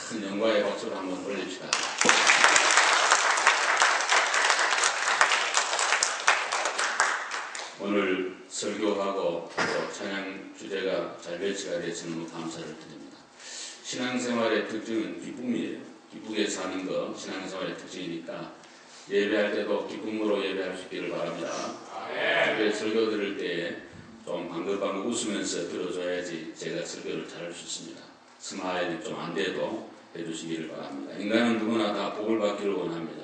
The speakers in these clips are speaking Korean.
큰 영광의 박수를 한번 올립시다. 오늘 설교하고 또 찬양 주제가 잘 배치가 돼서 너무 감사를 드립니다. 신앙생활의 특징은 기쁨이에요. 기쁘게 사는 거 신앙생활의 특징이니까 예배할 때도 기쁨으로 예배할 수 있기를 바랍니다. 특별히 설교 들을 때 좀 방긋방긋 웃으면서 들어줘야지 제가 설교를 잘할 수 있습니다. 스마일이 좀 안 돼도 해주시기를 바랍니다. 인간은 누구나 다 복을 받기를 원합니다.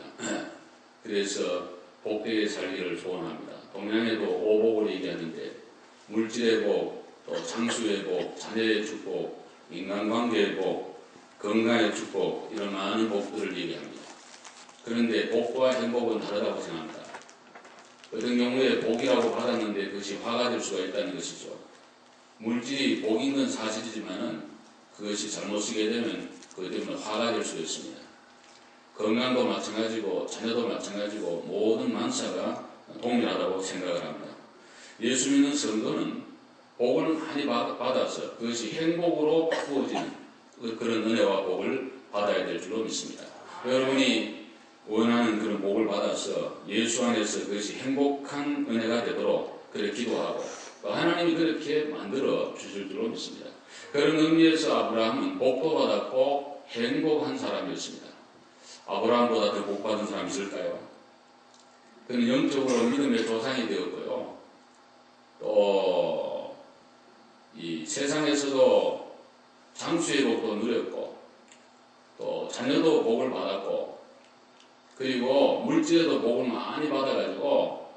그래서 복되게 살기를 소원합니다. 동양에도 오복을 얘기하는데 물질의 복, 또 장수의 복, 자녀의 축복, 인간관계의 복, 건강의 축복 이런 많은 복들을 얘기합니다. 그런데 복과 행복은 다르다고 생각합니다. 어떤 경우에 복이라고 받았는데 그것이 화가 될 수가 있다는 것이죠. 물질이 복인 건 사실이지만은 그것이 잘못 쓰게 되면 그것 때문에 화가 될 수 있습니다. 건강도 마찬가지고 자녀도 마찬가지고 모든 만사가 동일하다고 생각을 합니다. 예수 믿는 성도는 복을 많이 받아서 그것이 행복으로 바꾸어지는 그런 은혜와 복을 받아야 될 줄로 믿습니다. 여러분이 원하는 그런 복을 받아서 예수 안에서 그것이 행복한 은혜가 되도록 그렇게 기도하고 하나님이 그렇게 만들어 주실 줄로 믿습니다. 그런 의미에서 아브라함은 복도 받았고 행복한 사람이었습니다. 아브라함보다 더 복 받은 사람이 있을까요? 그는 영적으로 믿음의 조상이 되었고요. 또 이 세상에서도 장수의 복도 누렸고 또 자녀도 복을 받았고 그리고 물질에도 복을 많이 받아가지고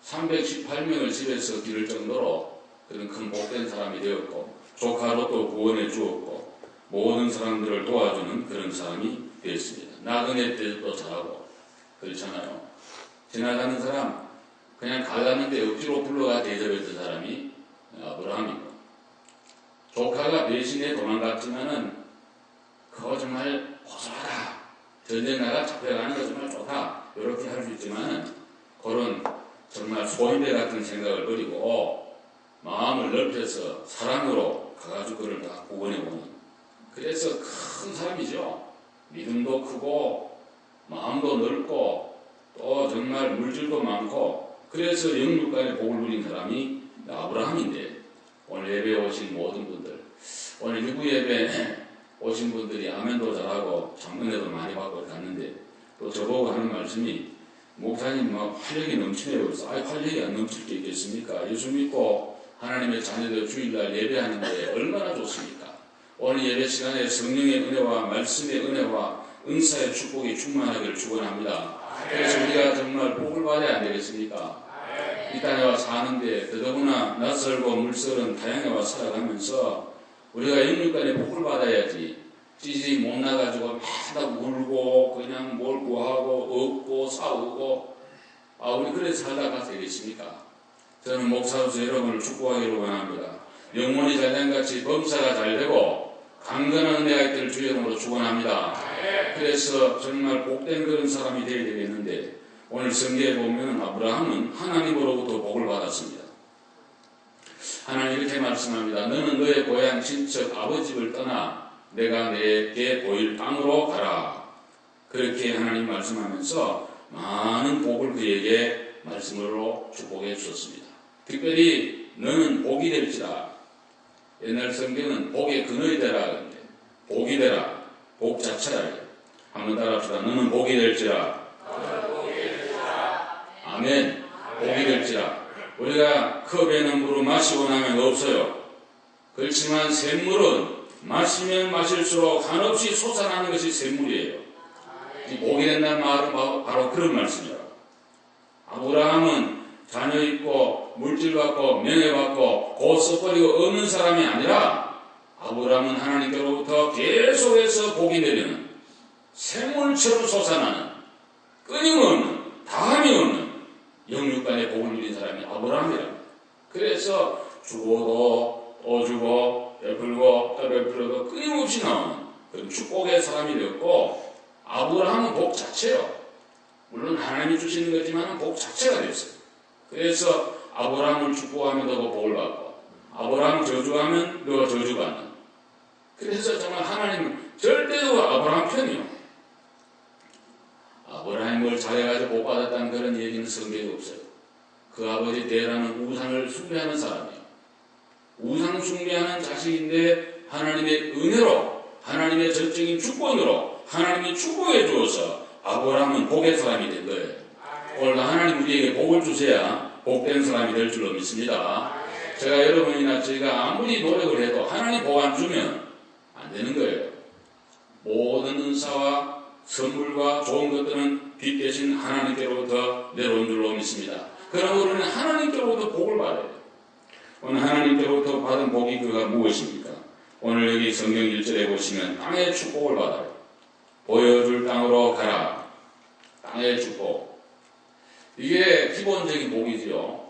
318명을 집에서 기를 정도로 그런 큰 복된 사람이 되었고 조카로 또 구원해 주었고 모든 사람들을 도와주는 그런 사람이 되었습니다. 나그네 때도 잘하고 그렇잖아요. 지나가는 사람 그냥 가자는데 억지로 불러가 대접했던 사람이 아브라함이고 조카가 배신해 도망갔지만은 그거 정말 고소하다. 전쟁 나가 잡혀가는 거 정말 좋다. 이렇게 할 수 있지만은 그런 정말 소인배 같은 생각을 버리고 마음을 넓혀서 사랑으로 가가지고 그를 다 구원해보는 그래서 큰 사람이죠. 믿음도 크고 마음도 넓고 또 정말 물질도 많고 그래서 영육간의 복을 누린 사람이 아브라함인데 오늘 예배에 오신 모든 분들 오늘 유부 예배 오신 분들이 아멘도 잘하고 참 은혜도 많이 받고 갔는데 또 저보고 하는 말씀이 목사님 막 활력이 넘치네요. 그래서 활력이 안 넘칠 게 있겠습니까? 예수 믿고 하나님의 자녀들 주일날 예배하는데 얼마나 좋습니까? 오늘 예배 시간에 성령의 은혜와 말씀의 은혜와 은사의 축복이 충만하기를 축원합니다. 그래서 우리가 정말 복을 받아야 안 되겠습니까? 이 땅에 와 사는데 더더구나 낯설고 물설은 타양에 와 살아가면서 우리가 영육간에 복을 받아야지 찌질이 못 나가지고 맨날 울고 그냥 뭘 구하고 얻고 싸우고 우리 그래서 살다 가도 되겠습니까? 저는 목사로서 여러분을 축복하기를 원합니다. 영혼이 잘된같이 범사가 잘되고 강건한 은혜가 있기를 주의 이름으로 축원합니다. 그래서 정말 복된 그런 사람이 되어야 되겠는데 오늘 성경에 보면 아브라함은 하나님으로부터 복을 받았습니다. 하나님 이렇게 말씀합니다. 너는 너의 고향 친척 아버지 집을 떠나 내가 내게 보일 땅으로 가라. 그렇게 하나님 말씀하면서 많은 복을 그에게 말씀으로 축복해 주셨습니다. 특별히 너는 복이 될지라. 옛날 성경은 복의 근원이 되라 그러는데 복이 되라. 복 자체라. 한번 따라합시다. 너는 복이 될지라. 아멘. 복이 될지라. 우리가 컵에는 물을 마시고 나면 없어요. 그렇지만 샘물은 마시면 마실수록 한없이 솟아나는 것이 샘물이에요. 복이 된다는 말은 바로 그런 말씀이에요. 아브라함은 자녀 있고 물질 받고 명예 받고 곧 써버리고 없는 사람이 아니라 아브라함은 하나님께로부터 계속해서 복이 내리는 샘물처럼 솟아나는 끊임없는 다함이 없는 영육간의 복을 누린 사람이 아브라함이랍니다. 그래서 주고도 또 주고 베풀고 또 베풀어도 끊임없이 나오는 그런 축복의 사람이 되었고 아브라함은 복 자체요. 물론 하나님이 주시는 거지만 복 자체가 됐어요. 그래서 아브라함을 축복하면 더 복을 받고 아브라함을 저주하면 더 저주받는 그래서 정말 하나님은 절대로 아브라함 편이요. 아브라함을 잘해가지고 복받았다는 그런 얘기는 성경에 없어요. 그 아버지 데라는 우상을 숭배하는 사람이에요. 우상 숭배하는 자식인데 하나님의 은혜로, 하나님의 전적인 주권으로 하나님이 축복해 주어서 아브라함은 복의 사람이 된 거예요. 오늘 하나님 우리에게 복을 주셔야 복된 사람이 될 줄로 믿습니다. 제가 여러분이나 저희가 아무리 노력을 해도 하나님 복 안 주면 안 되는 거예요. 모든 은사와 선물과 좋은 것들은 빛 대신 하나님께로부터 내려온 줄로 믿습니다. 그러므로 우리는 하나님께로부터 복을 받아야 돼요. 오늘 하나님께로부터 받은 복이 그가 무엇입니까? 오늘 여기 성경 1절에 보시면 땅의 축복을 받아요. 보여줄 땅으로 가라. 땅의 축복. 이게 기본적인 복이지요.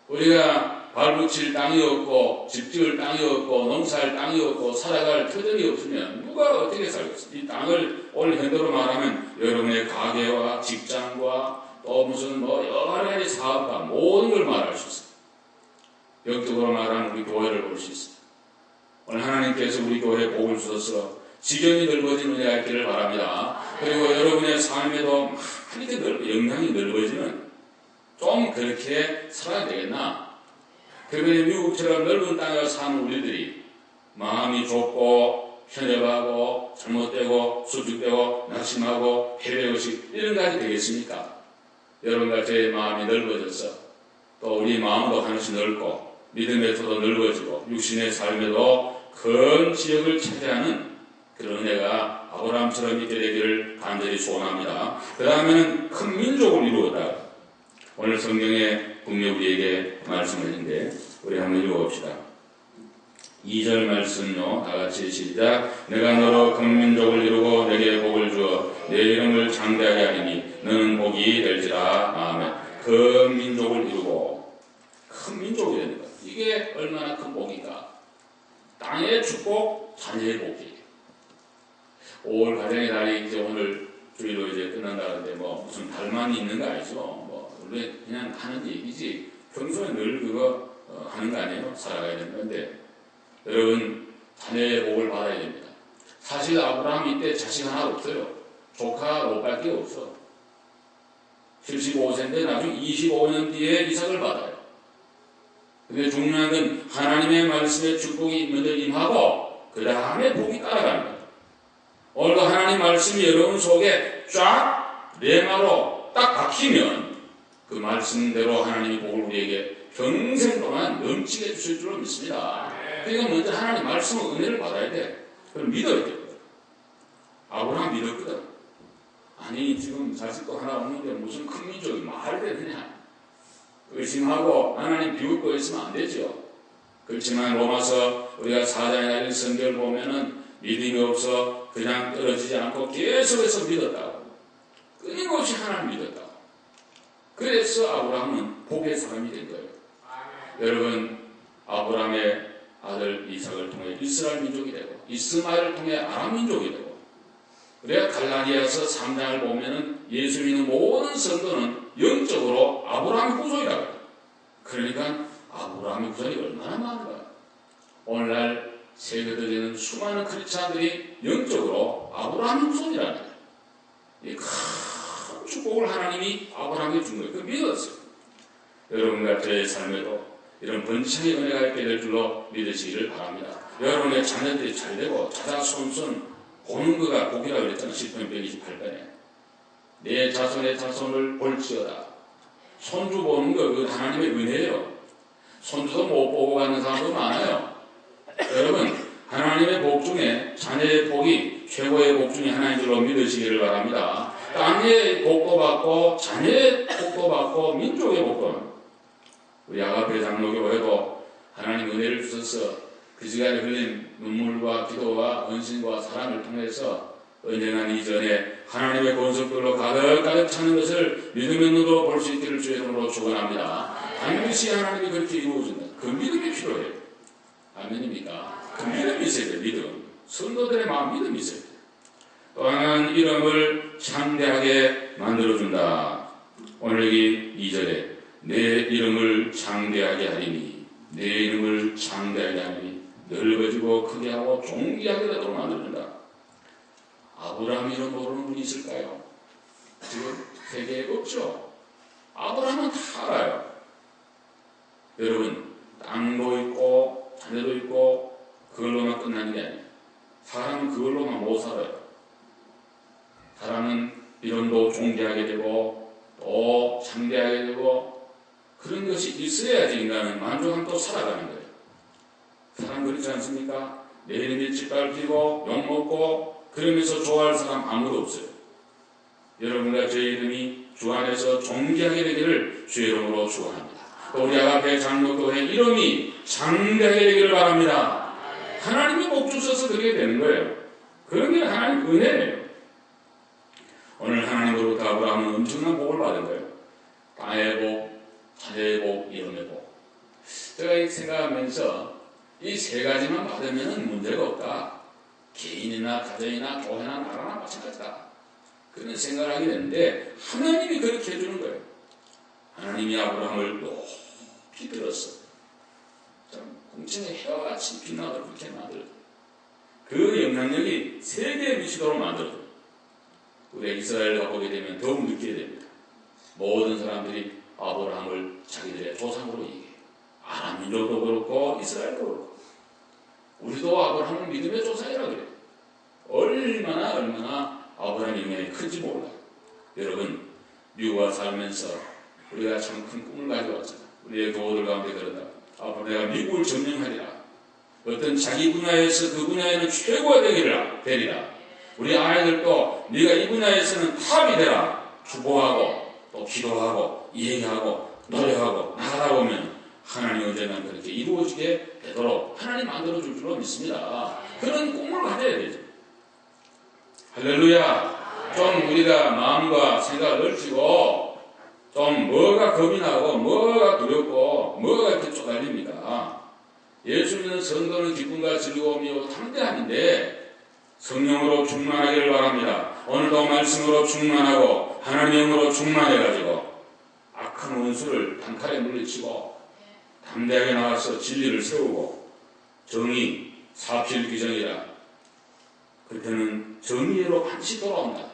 우리가 발붙일 땅이 없고 집 지을 땅이 없고 농사할 땅이 없고 살아갈 터전이 없으면 누가 어떻게 살겠어요? 이 땅을 오늘 현대로 말하면 여러분의 가게와 직장과 또 무슨 여러 가지 사업과 모든 걸 말할 수 있어요. 영적으로 말하면 우리 교회를 볼 수 있어요. 오늘 하나님께서 우리 교회에 복을 주셔서 지경이 넓어진 은혜가 있기를 바랍니다. 그리고 여러분의 삶에도 이렇게 영향이 넓어지는 좀 그렇게 살아야 되겠나? 그런데 미국처럼 넓은 땅에 사는 우리들이 마음이 좁고 편협하고 잘못되고 수직되고 낙심하고 패배의식 이런 가지 되겠습니까? 여러분과 저의 마음이 넓어져서 또 우리 마음도 하나씩 넓고 믿음의 터도 넓어지고 육신의 삶에도 큰 지역을 차지하는 그런 은혜가 아브라함처럼 있게 되기를 간절히 소원합니다. 그 다음에는 큰 민족을 이루었다. 오늘 성경에 분명히 우리에게 말씀하신데 우리 한번 읽어봅시다. 2절 말씀요. 다같이 시작. 내가 너로 큰 민족을 이루고 내게 복을 주어 내 이름을 장대하게 하리니 너는 복이 될지라. 아멘. 큰 민족을 이루고 큰 민족이 되는 것. 이게 얼마나 큰 복인가. 땅의 축복, 자녀의 복이. 5월 가정의 달이 이제 오늘 주일로 이제 끝난다는데 무슨 달만 있는 거 아니죠? 원래 그냥 하는 얘기지. 평소에 늘 그거 하는 거 아니에요? 살아가야 되는 건데. 여러분, 자녀의 복을 받아야 됩니다. 사실 아브라함 이때 자식 하나 없어요. 조카 롯밖에 없어. 75세인데 나중에 25년 뒤에 이삭을 받아요. 근데 중요한 건 하나님의 말씀에 축복이 먼저 임하고 그 다음에 복이 따라가는 거예요. 오늘도 하나님 말씀이 여러분 속에 쫙 레마로 딱 박히면 그 말씀대로 하나님이 복을 우리에게 평생 동안 넘치게 주실 줄로 믿습니다. 그러니까 먼저 하나님 말씀은 은혜를 받아야 돼. 그럼 믿어야 돼. 아브라함 믿었거든. 아니 지금 자식도 하나 없는데 무슨 큰 민족이 말이 되느냐. 의심하고 하나님 비웃고 있으면 안 되죠. 그렇지만 로마서 우리가 4장에 1성경을 보면은 믿음이 없어 그냥 떨어지지 않고 계속해서 믿었다고. 끊임없이 하나님 믿었다고. 그래서 아브라함은 복의 사람이 된 거예요. 여러분, 아브라함의 아들 이삭을 통해 이스라엘 민족이 되고 이스마엘을 통해 아람 민족이 되고 우리가 갈라디아서 3장을 보면은 예수 믿는 모든 성도는 영적으로 아브라함의 후손이라고 해요. 그러니까 아브라함의 후손이 얼마나 많은가. 오늘날 세계에 되는 수많은 크리스찬들이 영적으로 아브라함의 후손이라는 거예요. 이 큰 축복을 하나님이 아브라함에게 준 거예요. 그 믿었어요. 여러분과 저의 삶에도 이런 번창의 은혜가 있게 될 줄로 믿으시기를 바랍니다. 여러분의 자녀들이 잘 되고 자자손손 보는 거가 복이라고 그랬잖아요. 시편 128편에. 내 자손의 자손을 볼지어다. 손주 보는 거 그건 하나님의 은혜예요. 손주도 못 보고 가는 사람도 많아요. 여러분, 하나님의 복 중에 자녀의 복이 최고의 복 중에 하나인 줄로 믿으시기를 바랍니다. 땅의 복도 받고 자녀의 복도 받고 민족의 복도. 우리 아가페 장로교회도 하나님 은혜를 주셔서 그 시간에 흘린 눈물과 기도와 헌신과 사랑을 통해서 언젠가 이전에 하나님의 권속들로 가득가득 차는 것을 믿음의 눈으로 볼 수 있기를 주의 이름으로 축원합니다. 반드시 하나님이 그렇게 이루어진다. 그 믿음이 필요해요. 아멘입니까? 그 믿음이 있어야 돼요. 믿음. 성도들의 마음 믿음이 있어야 돼요. 또한 이름을 창대하게 만들어준다. 오늘 여기 2절에 내 이름을 창대하게 하리니 내 이름을 창대하게 하리니 넓어지고 크게 하고 존귀하게 되도록 만들어준다. 아브라함 이런 모르는 분이 있을까요? 지금 세계에 없죠. 아브라함은 다 알아요. 여러분, 땅도 있고 자녀도 있고 그걸로만 끝나는 게 아니에요. 사람은 그걸로만 못 살아요. 사람은 이런도 존귀하게 되고 또 창대하게 되고 그런 것이 있어야지 인간은 만족함도 살아가는 거예요. 사람 그렇지 않습니까? 내 이름이 짓밟히고 욕먹고 그러면서 좋아할 사람 아무도 없어요. 여러분과 제 이름이 주 안에서 존귀하게 되기를 주의 이름으로 축원합니다. 또 우리 아가페 장로교회 이름이 장대하게 되기를 바랍니다. 하나님이 복 주셔서 그렇게 되는 거예요. 그런 게 하나님 은혜예요. 오늘 하나님으로부터 아브라함은 엄청난 복을 받은 거예요. 땅의 복, 자녀의 복, 이름의 복. 제가 생각하면서 이 세 가지만 받으면 문제가 없다. 개인이나 가정이나 교회나 나라나 마찬가지다. 그런 생각을 하게 되는데 하나님이 그렇게 해주는 거예요. 하나님이 아브라함을 높이 들었어. 공중의 해와 같이 빛나도록 그렇게 만들어요. 그 영향력이 세계에 미치도록 만들어요. 우리가 이스라엘을 가보게 되면 더욱 느끼게 됩니다. 모든 사람들이 아브라함을 자기들의 조상으로 얘기해요. 아람 민족도 그렇고 이스라엘도 그렇고. 우리도 아브라함을 믿음의 조상이라고 그래요. 얼마나 아브라함의 영향이 큰지 몰라요. 여러분, 미국에 살면서 우리가 참 큰 꿈을 가지고 왔잖아요. 우리의 교우들 가운데 그런다. 앞으로 내가 미국을 점령하리라. 어떤 자기 분야에서 그 분야에는 최고가 되리라. 우리 아이들도 네가 이 분야에서는 탑이 되라. 축복하고 또 기도하고 얘기하고 노력하고 나가다 보면 하나님 언제나 그렇게 이루어지게 되도록 하나님 만들어줄 줄로 믿습니다. 그런 꿈을 가져야 되죠. 할렐루야. 좀 우리가 마음과 생각을 넓히고 좀 뭐가 겁이 나고 뭐가 두렵고 뭐가 이렇게 쪼달립니까? 예수 믿는 성도는 기쁨과 즐거움이요 담대함인데 성령으로 충만하기를 바랍니다. 오늘도 말씀으로 충만하고 하나님의 영으로 충만해가지고 악한 원수를 단칼에 물리치고 담대하게 나와서 진리를 세우고 정의, 사필 규정이라 그때는 정의로 반드시 돌아온다.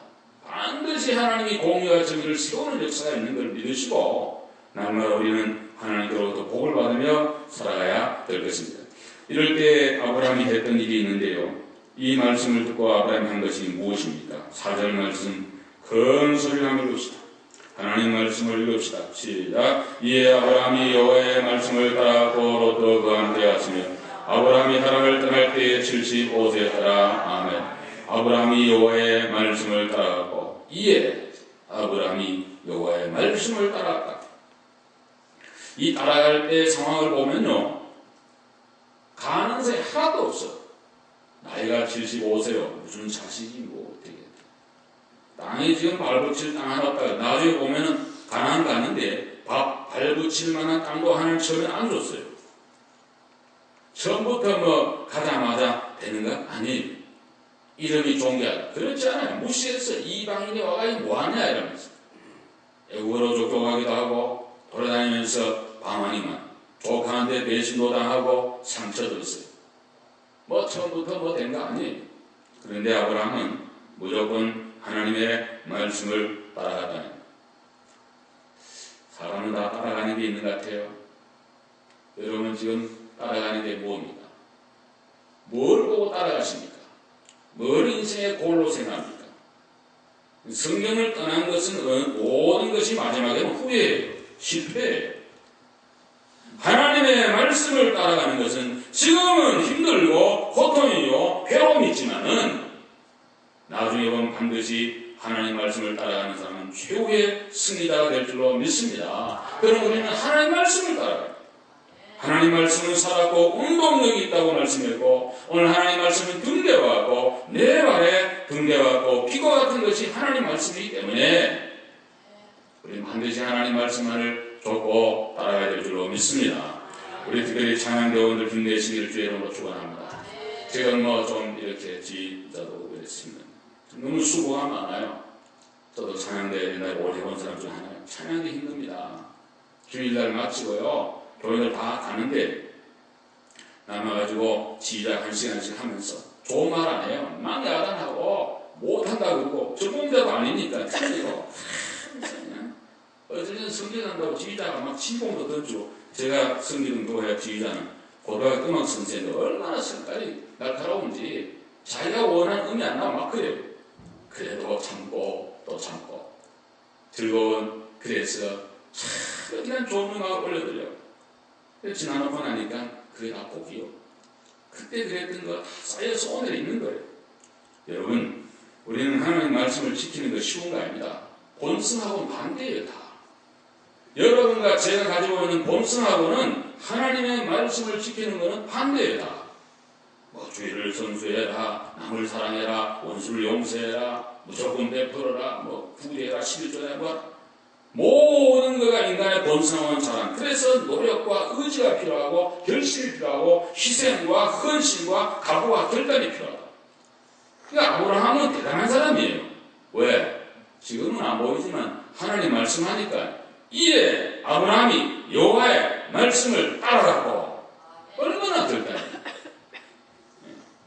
반드시 하나님이 공의와 정의를 세우는 역사가 있는 걸 믿으시고 날마다 우리는 하나님께로부터 복을 받으며 살아가야 될 것입니다. 이럴 때 아브라함이 했던 일이 있는데요. 이 말씀을 듣고 아브라함이 한 것이 무엇입니까? 4절 말씀 큰 소리를 하며 읽읍시다. 하나님 말씀을 읽읍시다. 시작. 이에 아브라함이 여호와의 말씀을 따라고 롯도 그와 함께하시며 아브라함이 하란을 떠날 때에 75세 하라. 아멘. 아브라함이 여호와의 말씀을 따라가고 이에 아브라함이 여호와의 말씀을 따라갔다. 이 따라갈 때 상황을 보면요. 가능성이 하나도 없어. 나이가 75세요. 무슨 자식이 뭐 어떻게. 땅에 지금 발붙일 땅 하나 없다. 나중에 보면은 가난 가는데 발붙일 만한 땅도 하나님 처음에 안 줬어요. 처음부터 뭐 가자마자 되는 거 아니에요. 이름이 존귀하다. 그렇지 않아요. 무시해서 이방인이 와가지고 뭐하냐 이러면서. 애국으로 족족하기도 하고 돌아다니면서 방황이만 족하는데 배신도 당하고 상처도 있어요. 뭐 처음부터 뭐 된 거 아니에요. 그런데 아브라함은 무조건 하나님의 말씀을 따라가다니. 사람은 다 따라가는 게 있는 것 같아요. 여러분 지금 따라가는 게 뭡니까? 뭘 보고 따라가십니까? 뭘 인생의 골로 생각합니까? 성경을 떠난 것은 모든 것이 마지막에는 후회예요. 실패예요. 하나님의 말씀을 따라가는 것은 지금은 힘들고 고통이요 괴로움이 있지만은 나중에 보면 반드시 하나님 말씀을 따라가는 사람은 최후의 승리자가 될 줄로 믿습니다. 그럼 우리는 하나님 말씀을 따라가요. 하나님 말씀은 살았고 운동력이 있다고 말씀했고 오늘 하나님 말씀은 등대와 같고 내 발에 등대와 같고 피가 같은 것이 하나님 말씀이기 때문에 우리는 반드시 하나님 말씀만을 쫓고 따라가야 될 줄로 믿습니다. 우리 특별히 찬양대원들 힘내시기를 주의 이름으로 축원합니다. 제가 뭐 좀 이렇게 지자도 그랬습니다. 너무 수고가 많아요. 저도 찬양대 옛날에 오래 본 사람 중 하나예요. 찬양이 힘듭니다. 주일날 마치고요. 교회를 다 가는데 남아가지고 지휘자 1시간씩 하면서 좋은 말 안 해요. 막 야단하고 못한다 그러고 전공자도 아니니까 틀리고 어쨌든 성질난다고 지휘자가 막 진공도 던지고 제가 성질운동회 지휘자는 고등학교 음악 선생인데 얼마나 성깔이 날카로운지 자기가 원하는 음이 안 나오면 막 그래요. 그래도 참고 또 참고 즐거운 그래서 참 그냥 좋은 음악을 올려드려요. 지나놓고 나니까 그게 다 복이요. 그때 그랬던 거 다 쌓여서 오늘 있는 거예요. 여러분 우리는 하나님 말씀을 지키는 거 쉬운 거 아닙니다. 본성하고는 반대예요. 다. 여러분과 제가 가지고 있는 본성하고는 하나님의 말씀을 지키는 것은 반대예요. 다. 뭐 주의를 선수해라, 남을 사랑해라, 원수를 용서해라, 무조건 베풀어라, 뭐 구제해라, 11조에 뭐 모든 것가 인간의 본성은 자랑. 그래서 노력과 의지가 필요하고 결심이 필요하고 희생과 헌신과 각오와 결단이 필요하다. 그러니까 아브라함은 대단한 사람이에요. 왜? 지금은 안 보이지만 하나님 말씀하니까 이에 아브라함이 여호와의 말씀을 따라가고 얼마나 결단해요.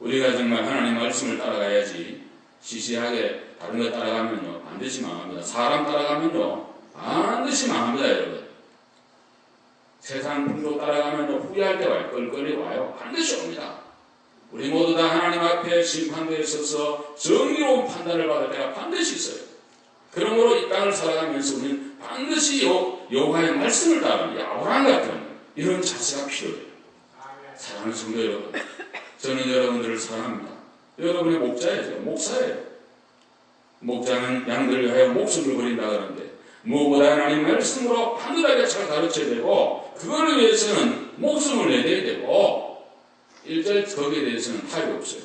우리가 정말 하나님 말씀을 따라가야지 시시하게 다른 거 따라가면요 반드시 망합니다. 사람 따라가면요 반드시 망합니다. 여러분 세상 풍조 따라가면요 후회할 때 와요. 껄껄이 와요. 반드시 옵니다. 우리 모두 다 하나님 앞에 심판대에 서서 정의로운 판단을 받을 때가 반드시 있어요. 그러므로 이 땅을 살아가면서 우리는 반드시 여호와의 말씀을 따르는 아브라함 같은 이런 자세가 필요해요. 사랑하는 성도 여러분, 저는 여러분들을 사랑합니다. 여러분의 목자예요. 목사예요. 목자는 양들을 위하여 목숨을 버린다 그러는데 무엇보다 하나님 말씀으로 하늘하게 잘 가르쳐야 되고 그거를 위해서는 목숨을 내야 되고 1절 거기에 대해서는 타협이 없어요.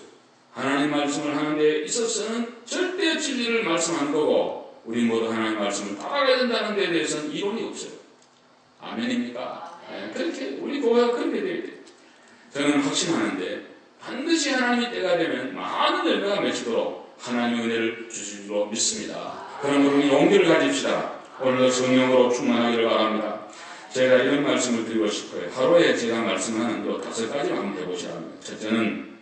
하나님 말씀을 하는 데 있어서는 절대 진리를 말씀하는 거고 우리 모두 하나님 말씀을 따라가야 된다는 데 대해서는 이론이 없어요. 아멘입니까? 네, 그렇게 우리 교회가 그렇게 돼야 돼요. 저는 확신하는데 반드시 하나님이 때가 되면 많은 열매가 맺히도록 하나님의 은혜를 주실 줄로 믿습니다. 그러므로 우리 용기를 가집시다. 오늘도 성령으로 충만하기를 바랍니다. 제가 이런 말씀을 드리고 싶어요. 하루에 제가 말씀하는 요 5가지만 한번 해보시라면 첫째는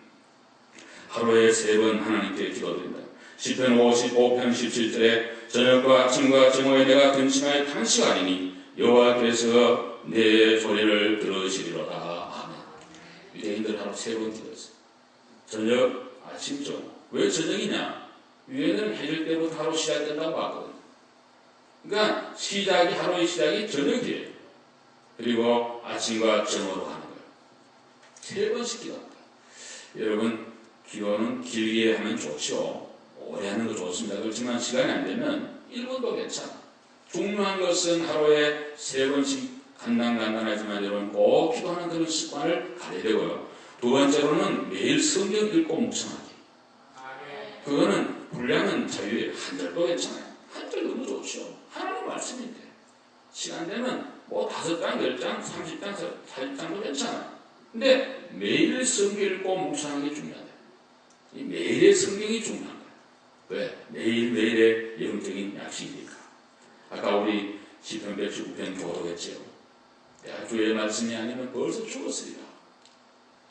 하루에 3번 하나님께 기도드린다. 시편 55편 17절에 저녁과 아침과 정오에 내가 근심하여 탄식하리니 여호와께서 내 소리를 들으시리로다. 아멘. 유대인들 하루 3번 기도했어요. 저녁, 아침, 정오. 왜 저녁이냐? 유대인은 해질 때부터 하루 시작된다고 하거든요. 그러니까 하루의 시작이 저녁이에요. 그리고 아침과 정오로 하는 거예요. 3번씩 기도합니다. 여러분 기도는 길게 하면 좋죠. 오래 하는 거 좋습니다. 그렇지만 시간이 안 되면 1분도 괜찮아. 중요한 것은 하루에 3번씩 간단하지만 여러분 꼭 기도하는 그런 습관을 가져야 되고요. 두 번째로는 매일 성경 읽고 묵상하기. 그거는 분량은 자유예요. 한 절도 괜찮아요. 한 절 너무 좋죠. 하나님 말씀인데 시간 되면 뭐 5장, 10장, 30장, 40장도 괜찮아요. 근데 매일 성경 읽고 묵상하는 게 중요하다. 이 매일의 성경이 중요한 거예요. 왜? 매일매일의 영적인 약식이니까. 아까 우리 시편 119편 교도했죠. 야, 주의 말씀이 아니면 벌써 죽었으리라.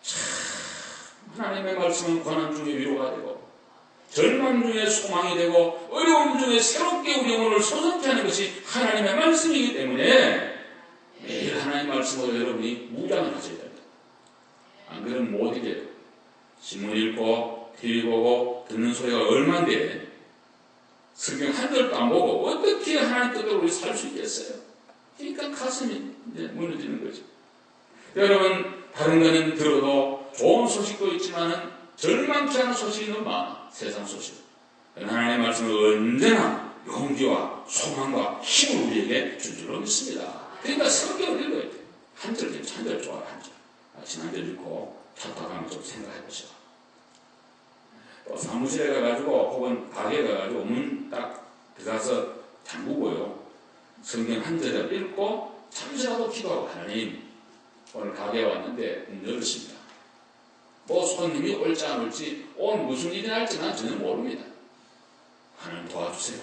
참 하나님의 말씀은 고난 중에 위로가 되고 절망 중에 소망이 되고 어려움 중에 새롭게 우리 영혼을 소성케 하는 것이 하나님의 말씀이기 때문에 매일 하나님 말씀으로 여러분이 무장을 하셔야 됩니다. 안 그러면 못 이겨요. 신문 읽고 TV 보고 듣는 소리가 얼마인데 성경 한 절도 안 보고 어떻게 하나님 뜻대로 우리 살 수 있겠어요? 그러니까 가슴이 이제 무너지는 거죠. 여러분 다른 거는 들어도 좋은 소식도 있지만은 절망케 하는 소식이 너무 많아. 세상 소식. 하나님의 말씀을 언제나 용기와 소망과 힘을 우리에게 줄 줄로 믿습니다. 그러니까 성경을 읽어야 돼. 한 절 좋아요. 한 절. 지난절 읽고 찾다가면 좀 생각해 보시오. 또 사무실에 가가지고 혹은 가게에 가가지고 문 딱 들어가서 잠그고요. 성경 한 절을 읽고 잠시라도 기도하고 하나님 오늘 가게에 왔는데 문 열으십니다. 뭐 손님이 올지 안 올지 오늘 무슨 일이 날지 난 전혀 모릅니다. 하나님 도와주세요.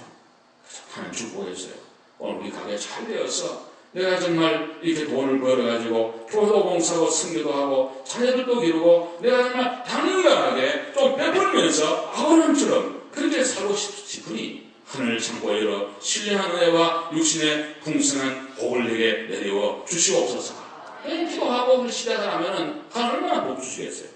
하나님 축복해주세요. 오늘 우리 가게 잘 되어서 내가 정말 이렇게 돈을 벌어가지고 교도 봉사하고 선교도 하고 자녀들도 기르고 내가 정말 당연하게 좀 베풀면서 아브라함처럼 그렇게 살고 싶으니 하늘을 창고 열어 신령한 은혜와 육신의 풍성한 복을 내게 내리워 주시옵소서. 기도하고 시작을 하면은 얼마나 복 주시겠어요.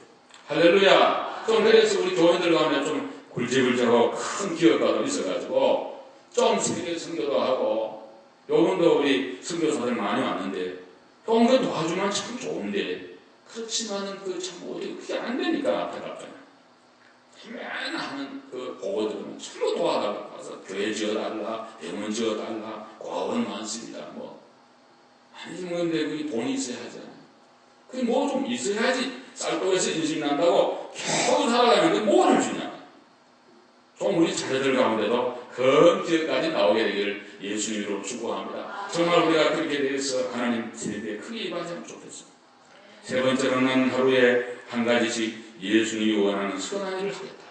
할렐루야. 좀 그래서 우리 교인들 가면 좀 굴지굴지하고 큰 기업가도 있어가지고 좀 세계 선교도 하고 요번도 우리 선교사들 많이 왔는데 좀 그 도와주면 참 좋은데 그렇지만은 그 참 어디 그게 안 되니까 안타깝잖아요. 맨날 하는 그 보고 들으면 참로 도와달라 가서 교회 지어달라 병원 지어달라 과원 많습니다. 뭐 아니 근데 그게 돈이 있어야 하잖아요. 그게 뭐 좀 있어야지 쌀떡에서 인심 난다고 겨우 살아가는데 뭐를 주냐. 좀 우리 자녀들 가운데도 큰 기회까지 나오게 되기를 예수님으로 축복합니다. 정말 우리가 그렇게 되어서 하나님 세대에 크게 임하면 좋겠습니다. 세 번째로는 하루에 한 가지씩 예수님이 원하는 선한 일을 하겠다.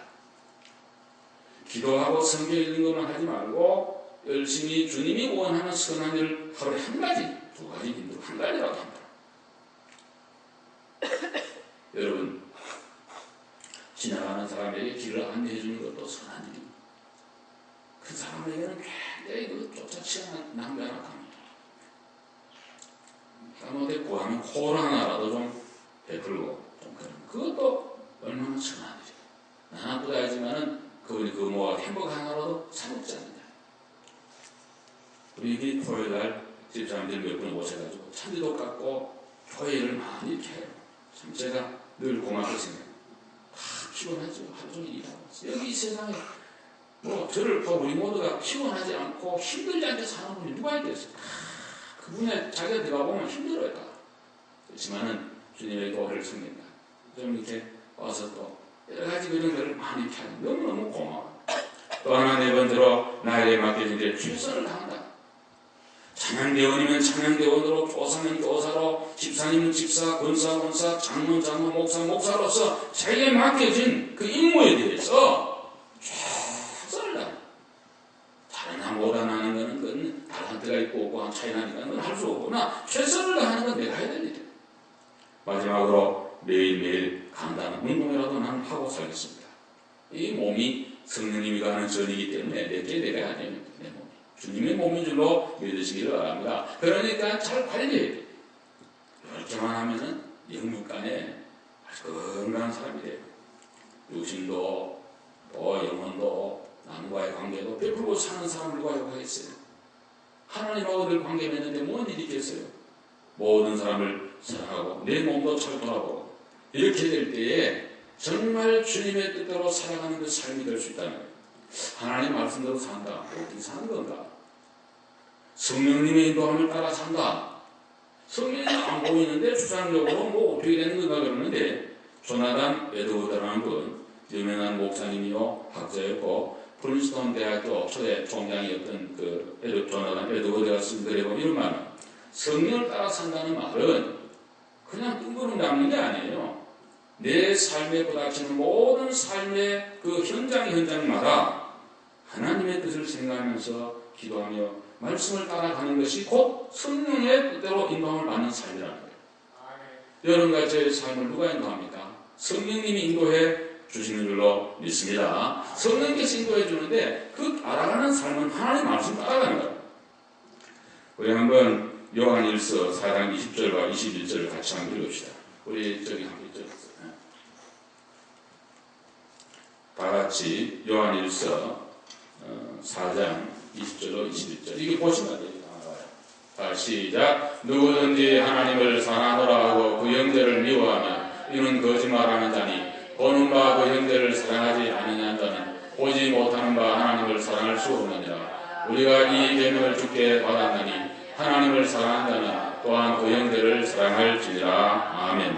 기도하고 성경 읽는 것만 하지 말고 열심히 주님이 원하는 선한 일을 하루에 한 가지, 두 가지 힘들고 한 가지라도 합니다. 여러분, 지나가는 사람에게 길을 안내해 주는 것도 선한 일입니다. 그 사람에게는 굉장히 그 쫓아치 않은 낭비가 합니다. 잘못해 구하면 콜 하나라도 좀 베풀고 좀 그런 그것도 얼마나 선한 일이에요. 나나보다 알지만은 그분이 그 뭐가 햄버거 하나라도 사먹지 않느냐. 우리 여기 토요일날 집사람들 몇 분 오셔가지고 찬지도 깎고 교회를 많이 이렇게 해요. 참 제가 늘 고맙게 생각해요. 피곤하죠. 하루 종일 일하고 여기 이 세상에 뭐 저를 또 우리 모두가 피곤하지 않고 힘들지 않게 사는 분이 누가 있겠어요. 그분의 자기가 들어가보면 힘들어요. 그렇지만은 주님의 도를 섬긴다. 좀 이렇게 와서 또 여러 가지 그런 것을 많이 펴는 너무너무 고마워. 또 하나 네 번째로 나에게 맡겨진 일에 최선을 다한다. 찬양대원이면 찬양대원으로, 교사면 교사로, 집사님은 집사, 권사, 장로는 장로, 목사로서 자기에게 맡겨진 그 임무에 대해서 최선을 다한다. 잘하나 못하나 하는 것은 그건 달란트가 있고 없고 한 차이 나니까 그건 할 수 없고 나 최선을 다하는 건 내가 해야 됩니다. 마지막으로 매일매일 간단한 운동이라도 나는 하고 살겠습니다. 이 몸이 성령님이 가는 전이기 때문에 내게 내가 해야 됩니다. 내 몸이. 주님의 몸인 줄로 믿으시기를 바랍니다. 그러니까 잘 관리해야 돼요. 이렇게만 하면은 영육간에 아주 건강한 사람이 돼요. 육신도 또 영혼도 남과의 관계도 베풀고 사는 사람들과 하겠어요. 하나님하고 늘 관계 맺는데 뭔 일이 있겠어요? 모든 사람을 사랑하고 내 몸도 잘 돌아보고 이렇게 될 때에 정말 주님의 뜻대로 살아가는 그 삶이 될 수 있다는 거예요. 하나님 말씀대로 산다. 어떻게 사는 건가? 성령님의 인도함을 따라 산다. 성령이 안 보이는데 추상적으로 뭐 어떻게 되는 건가 그러는데 조나단 에드워드라는 분 유명한 목사님이요 학자였고 프린스턴 대학교 초대 총장이었던 그 조나단 에드워드가 쓴 글에 보면 이런 말은 성령을 따라 산다는 말은 그냥 뜬구름 잡는 게 아니에요. 내 삶에 부닥치는 모든 삶의 그 현장마다 하나님의 뜻을 생각하면서 기도하며 말씀을 따라가는 것이 곧 성령의 뜻대로 인도함을 받는 삶이라는 거예요. 여러분과 저의 삶을 누가 인도합니까? 성령님이 인도해 주시는 줄로 믿습니다. 성령께서 인도해 주는데 그 따라가는 삶은 하나님 말씀 따라가는 거예요. 우리 한번 요한 1서 4장 20절과 21절을 같이 한번 읽읍시다. 우리 저기 한번 읽어주세요. 다 같이 요한 1서 4장 20절로 21절 이게 보시면 됩니다. 자, 시작. 누구든지 하나님을 사랑하노라 하고 그 형제를 미워하면 이는 거짓말하는 자니 보는 바 그 형제를 사랑하지 않느냐는 자는 보지 못하는 바 하나님을 사랑할 수 없느니라. 우리가 이 계명을 주께 받았나니 하나님을 사랑하는 자는 또한 그 형제를 사랑할지니라. 아멘.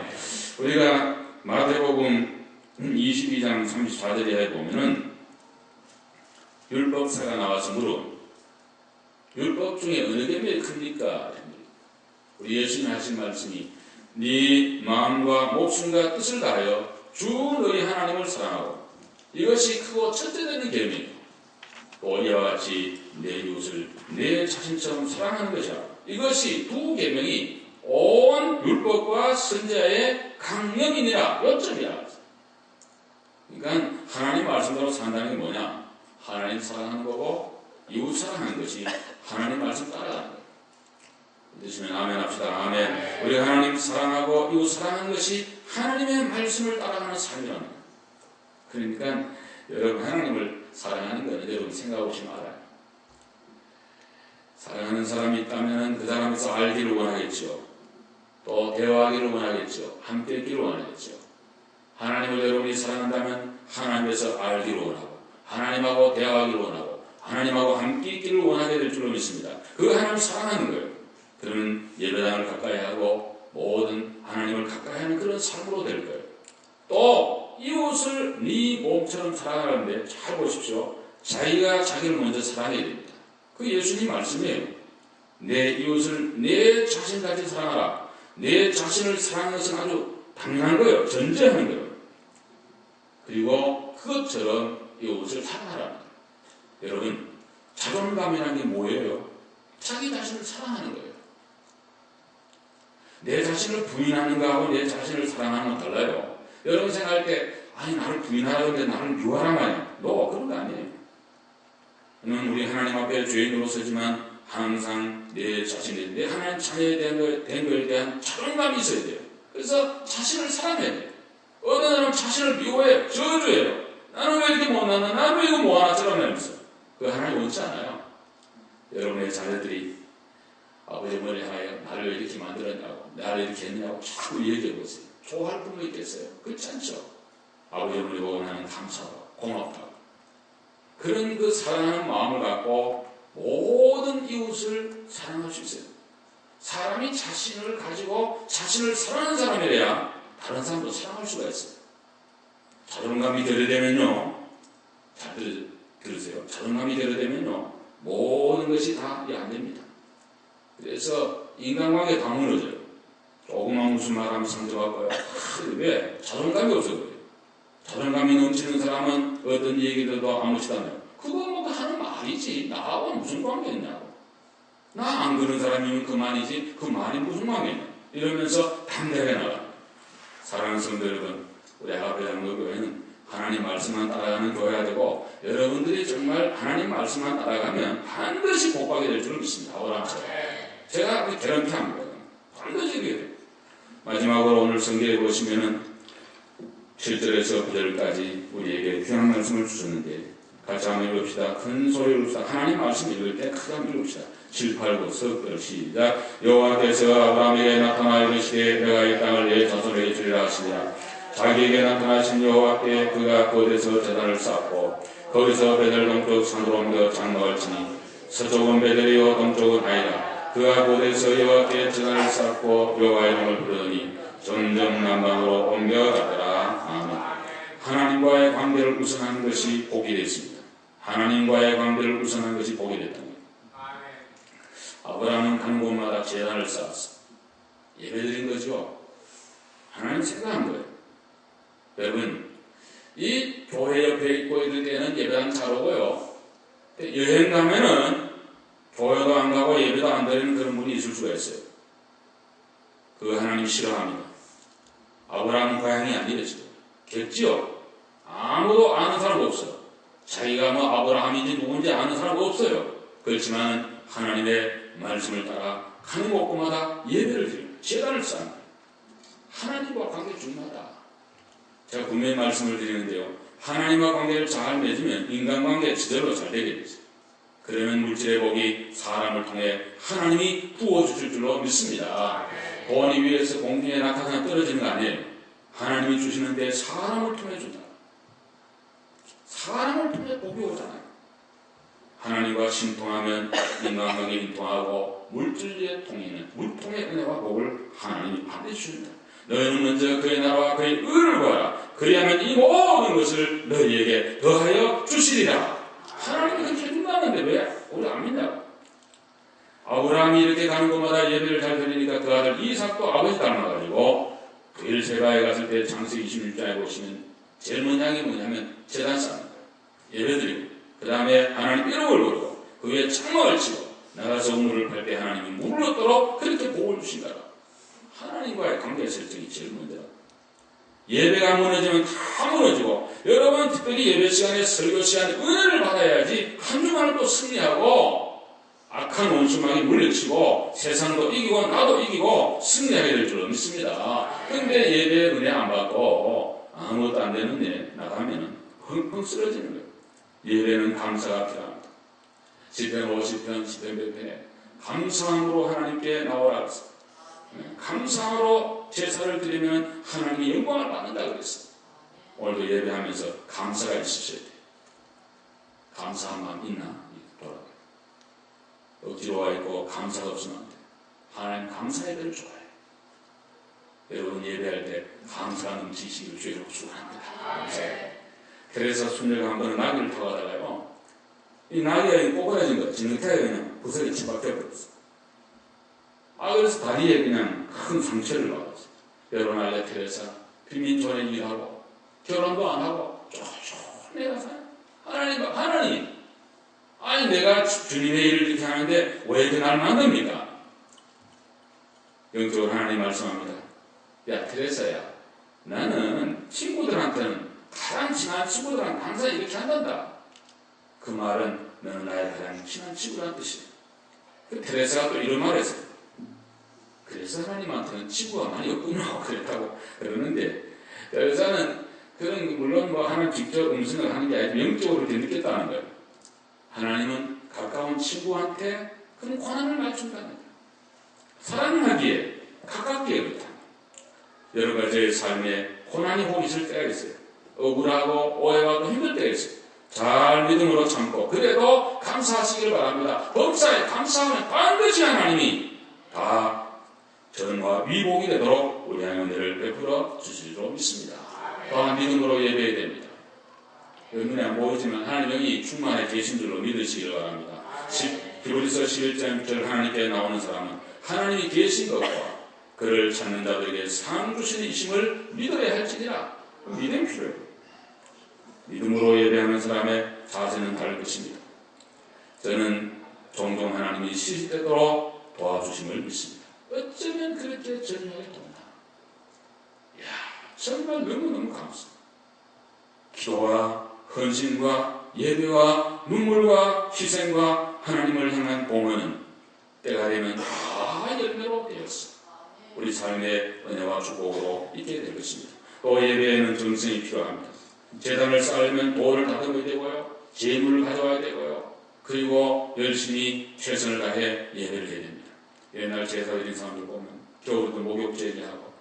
우리가 마태복음 22장 34절에 보면은 율법사가 나와서 물어 율법 중에 어느 계명이 큽니까? 우리 예수님 하신 말씀이 네 마음과 목숨과 뜻을 다하여 주 너희 하나님을 사랑하고 이것이 크고 첫째 되는 계명이요 또 이와 같이 내 이웃을 내 자신처럼 사랑하는 것이라. 이것이 두 계명이 온 율법과 선지자의 강령이니라. 요점이야. 그러니까 하나님 말씀대로 산다는 게 뭐냐? 하나님 사랑하는 거고 이웃 사랑하는 것이 하나님 말씀 따라가는 거예요. 믿으시면 아멘 합시다. 아멘. 우리 하나님 사랑하고 이웃 사랑하는 것이 하나님의 말씀을 따라가는 삶이라는 거예요. 그러니까 여러분 하나님을 사랑하는 것은 여러분 생각하시 말아요. 사랑하는 사람이 있다면 그 사람에서 알기를 원하겠죠. 또 대화하기를 원하겠죠. 함께 있기를 원하겠죠. 하나님을 여러분이 사랑한다면 하나님에서 알기를 원하고 하나님하고 대화하기를 원하고 하나님하고 함께 있기를 원하게 될 줄로 믿습니다. 그 하나님을 사랑하는 거예요. 그러면 예배당을 가까이 하고 모든 하나님을 가까이 하는 그런 삶으로 될 거예요. 또 이웃을 네 몸처럼 사랑하는데 잘 보십시오. 자기가 자기를 먼저 사랑해야 됩니다. 그 예수님 말씀이에요. 내 이웃을 내 자신같이 사랑하라. 내 자신을 사랑하는 것은 아주 당연한 거예요. 전제하는 거예요. 그리고 그것처럼 이웃을 사랑하라. 여러분, 자존감이라는 게 뭐예요? 자기 자신을 사랑하는 거예요. 내 자신을 부인하는 거하고 내 자신을 사랑하는 건 달라요. 여러분 생각할 때 아니 나를 부인하려는데 나를 미워하란 말이야. 너 그런 거 아니에요. 너는 우리 하나님 앞에 죄인으로 서지만 항상 내 자신이 내 하나님 자녀에 된 거에 대한 자존감이 있어야 돼요. 그래서 자신을 사랑해야 돼요. 어느 사람은 자신을 미워해요. 저주해요. 나는 왜 이렇게 못났나? 나는 왜 이거 뭐하나? 저런 말이면서. 그거 하나님 원치 않아요. 여러분의 자녀들이 아버지 머리 하여 나를 왜 이렇게 만들었냐고 나를 이렇게 했냐고 자꾸 얘기해보세요. 좋아할 뿐만 있겠어요. 그렇지 않죠. 아버지 어머니 보고 나는 감사하고 고맙다고 그런 그 사랑하는 마음을 갖고 모든 이웃을 사랑할 수 있어요. 사람이 자신을 가지고 자신을 사랑하는 사람이래야 다른 사람도 사랑할 수가 있어요. 자존감이 되려되면요, 잘 들으세요. 자존감이 되려되면요 모든 것이 다 안 됩니다. 그래서 인간관계 다 무너져요. 조그만 무슨 말하면 상처받고요. 왜? 자존감이 없어 그래요. 자존감이 넘치는 사람은 어떤 얘기들도 아무렇지도 않아요. 그거 뭐 하는 말이지. 나하고 무슨 관계 있냐고. 나 안 그런 사람이면 그만이지. 그 말이 무슨 관계냐. 이러면서 담대하게 나가. 사랑하는 성도 여러분, 우리 아가페장로 교회는 하나님 말씀만 따라가는 교회가 되고 여러분들이 정말 하나님 말씀만 따라가면 반드시 복받게 될 줄 믿습니다. 아브라함처럼. 제가 그 개런티 합니다. 반드시 그게 돼요. 마지막으로 오늘 성경에 보시면은 7절에서 9절까지 우리에게 귀한 말씀을 주셨는데 같이 한번 읽읍시다. 큰 소리로 읽읍시다. 하나님 말씀 읽을 때 크게 한번 읽읍시다. 7, 8, 9, 석, 시작. 여호와께서 아브라함에게 나타나 이르시되 내가 이 땅을 내 자손에게 주리라 하시니라. 자기에게 나타나신 여호와께 그가 거기서 제단을 쌓고 거기서 베델 동쪽 산으로 옮겨 장막을 치니 서쪽은 베델이요 동쪽은 아이라. 그가 거기서 여호와께 제단을 쌓고 여호와의 이름을 부르더니 점점 남방으로 옮겨가더라. 아멘. 하나님과의 관계를 우선하는 것이 복이 됐습니다. 하나님과의 관계를 우선하는 것이 복이 됐다는 거예요. 아브라함은 가는 곳마다 제단을 쌓았어. 예배드린 거죠. 하나님 생각한 거예요. 여러분, 이 교회 옆에 있고 이럴 때는 예배당 잘 오고요. 여행 가면은 교회도 안 가고 예배도 안 드리는 그런 분이 있을 수가 있어요. 그거 하나님 싫어합니다. 아브라함은 고향이 아니랬어요. 겠지요? 아무도 아는 사람 없어요. 자기가 뭐 아브라함인지 누군지 아는 사람 없어요. 그렇지만 하나님의 말씀을 따라 가는 곳마다 예배를 드리고 제단을 쌓는 거예요. 하나님과 관계 중요하다. 제가 분명히 말씀을 드리는데요. 하나님과 관계를 잘 맺으면 인간관계 제대로 잘 되게 되죠. 그러면 물질의 복이 사람을 통해 하나님이 부어주실 줄로 믿습니다. 돈이 위에서 공중에 나타나 떨어지는 거 아니에요. 하나님이 주시는데 사람을 통해 준다. 사람을 통해 복이 오잖아요. 하나님과 신통하면 인간관계 인통하고 물질의 통에는 물통의 은혜와 복을 하나님이 반드시 주신다. 너희는 먼저 그의 나라와 그의 의를 구하라. 그리하면 이 모든 것을 너희에게 더하여 주시리라. 하나님이 그렇게 해준다는데 왜 우리 안 믿냐고. 아브라함이 이렇게 가는 곳마다 예배를 잘 드리니까 그 아들 이삭도 아버지 닮아가지고 브엘세바에 갔을 때 창세기 26장에 보시면 제일 먼저 한 게 뭐냐면 제단 쌓는 거예요. 예배 드리고 그 다음에 하나님 이름을 부르고 그 위에 창막을 치고 내가 가서 우물을 팔 때 하나님이 물을 얻도록 그렇게 복을 주신다. 하나님과의 관계 설정이 제일 문제다. 예배가 무너지면 다 무너지고, 여러분 특별히 예배 시간에 설교 시간에 은혜를 받아야지 한 주간을 또 승리하고 악한 원수막이 물리치고 세상도 이기고 나도 이기고 승리하게 될 줄로 믿습니다. 그런데 예배 은혜 안 받고 아무것도 안 되는데 나가면 펑펑 쓰러지는 거예요. 예배는 감사가 필요합니다. 시편 50편, 시편 100편에 감사함으로 하나님께 나오라. 감사함으로 제사를 드리면 하나님이 영광을 받는다 그랬어요. 오늘도 예배하면서 감사가 있으셔야 돼요. 감사한 마음 있나? 돌아봐요. 억지로 와 있고 감사가 없으면 안 돼요. 하나님 감사의 배를 좋아해요. 여러분 예배할 때 감사가 넘치시기를 주의로 축원합니다. 그래서 순례가 한 번은 나귀를 타고 가다가요, 이 나귀가 꼬부라진 거, 진흙탕에 그냥 구석에 치박혀 버렸어. 그래서 다리에 그냥 큰 상처를 받았어요. 여러분 알레 테레사 빈민촌에 일하고 결혼도 안 하고 쫄쫄 내가 살아요. 하나님 아니 내가 주님의 일을 이렇게 하는데 왜 그날 만듭니까? 영적으로 하나님 말씀합니다. 야 테레사야, 나는 친구들한테는 가장 친한 친구들한테 항상 이렇게 한단다. 그 말은 너는 나의 가장 친한 친구란 뜻이야. 그 테레사가 또 이런 말을 했어요. 그래서 하나님한테는 친구가 많이 없군요. 그랬다고 그러는데, 여자는 그런, 물론 뭐 하나님 직접 음성을 하는 게 아니라 영적으로 이렇게 느꼈다는 거예요. 하나님은 가까운 친구한테 그런 고난을 맞춘다는 거예요. 사랑하기에 가깝게 그렇다. 여러 가지의 삶에 고난이 오기 있을 때가 있어요. 억울하고 오해하고 힘들 때가 있어요. 잘 믿음으로 참고 그래도 감사하시기를 바랍니다. 범사에 감사하면 반드시 하나님이 다 전과 위복이 되도록 우리 은혜를 베풀어 주실 줄 믿습니다. 또한 믿음으로 예배해야 됩니다. 눈에 안 보이지만 하나님 영이 충만해 계신 줄로 믿으시길 바랍니다. 히브리서 11장 6절 하나님께 나오는 사람은 하나님이 계신 것과 그를 찾는 자들에게 상 주시는 이심을 믿어야 할지니라. 믿음이 필요해요. 믿음으로 예배하는 사람의 자세는 다를 것입니다. 저는 종종 하나님이 시시때도록 도와주심을 믿습니다. 어쩌면 그렇게 전력이 돕나. 정말 너무너무 감사합니다. 기도와 헌신과 예배와 눈물과 희생과 하나님을 향한 봉헌은 때가 되면 다 열매로 되었어. 우리 삶의 은혜와 축복으로 있게 될 것입니다. 또 예배에는 정성이 필요합니다. 제단을 쌓으려면 돌을 다듬어야 되고요, 재물을 가져와야 되고요, 그리고 열심히 최선을 다해 예배를 해야 됩니다. 옛날 제사 드린 사람들 보면 겨울도 목욕제기 하고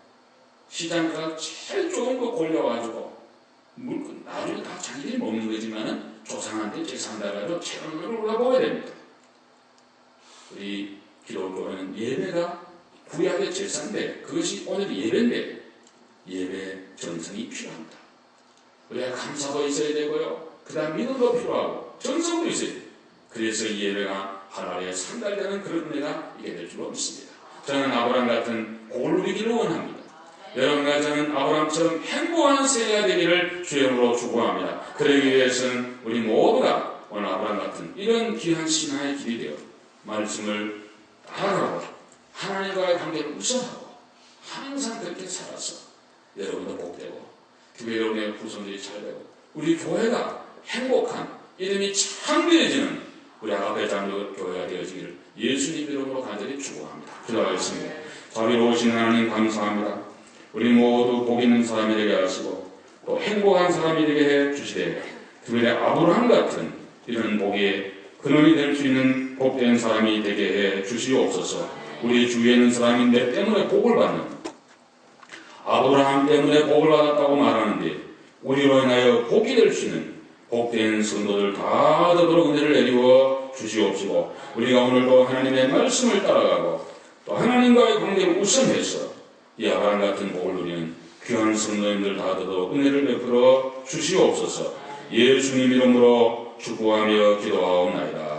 시장가가 제일 좋은 거 골려가지고 나중에 다 자기들이 먹는 거지만은 조상한테 제사한다고 해서 최선을 올라보아야 됩니다. 우리 기독교는 예배가 구약의 제사인데 그것이 오늘 예배인데 예배 정성이 필요합니다. 우리가 감사도 있어야 되고요, 그 다음 믿음도 필요하고 정성도 있어야 돼요. 그래서 이 예배가 하나님에 상달되는 그런 은혜가 있게 될 줄로 믿습니다. 저는 아브라함 같은 복을 누리기를 원합니다. 여러분과 저는 아브라함처럼 행복한 세대가 되기를 주님으로 축원합니다. 그러기 위해서는 우리 모두가 오늘 아브라함 같은 이런 귀한 신앙의 길이 되어 말씀을 따라가고 하나님과의 관계를 우선하고 항상 그렇게 살아서 여러분도 복되고 교회 여러분의 후손들이 잘되고 우리 교회가 행복한 이름이 창대해지는 우리 아가페 장로교회가 되어지기를 예수님 이름으로 간절히 축원합니다. 기도하겠습니다. 자비로우신 하나님 감사합니다. 우리 모두 복 있는 사람이 되게 하시고 또 행복한 사람이 되게 해 주시되 특별히 아브라함 같은 이런 복의 근원이 될 수 있는 복된 사람이 되게 해 주시옵소서. 우리 주위에 있는 사람이 내 때문에 복을 받는, 아브라함 때문에 복을 받았다고 말하는데 우리로 인하여 복이 될 수 있는 복된 성도들 다 되도록 은혜를 내리워 주시옵시고, 우리가 오늘도 하나님의 말씀을 따라가고 또 하나님과의 관계를 우선해서 이 아브라함 같은 복을 누리는 귀한 성도님들 다 되도록 은혜를 베풀어 주시옵소서. 예수님 이름으로 축복하며 기도하옵나이다.